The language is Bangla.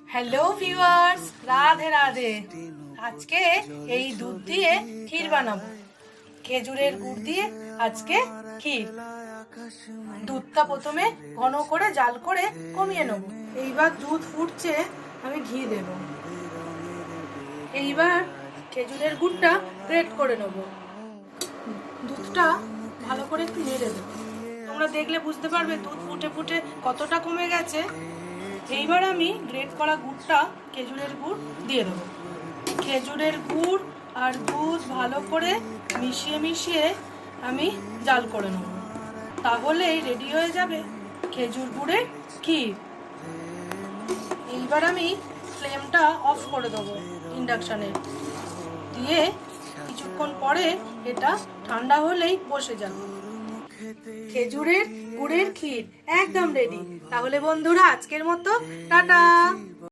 Hello viewers, Radhe Radhe. আজকে এই দুধ দিয়ে ক্ষীর বানাবো। খেজুরের গুড় দিয়ে আজকে ক্ষীর। দুধটা প্রথমে ঘন করে জাল করে কমিয়ে নেব। এইবার দুধ ফুটছে, আমি ঘি দেব। এইবার খেজুরের গুড়টা গ্রেট করে নেব। দুধটা ভালো করে একটু নেড়ে দেবো। তোমরা দেখলে বুঝতে পারবে দুধ ফুটে ফুটে কতটা কমে গেছে। এইবার আমি গ্রেট করা গুড়টা, খেজুরের গুড় দিয়ে দেবো। খেজুরের গুড় আর দুধ ভালো করে মিশিয়ে মিশিয়ে আমি জাল করে নেব। তাহলেই রেডি হয়ে যাবে খেজুর গুড়ের ক্ষীর। এইবার আমি ফ্লেমটা অফ করে দেবো ইন্ডাকশানে দিয়ে। কিছুক্ষণ পরে এটা ঠান্ডা হলেই বসে যাবে। খেজুরের গুড়ের ক্ষীর একদম রেডি। তাহলে বন্ধুরা আজকের মতো টাটা।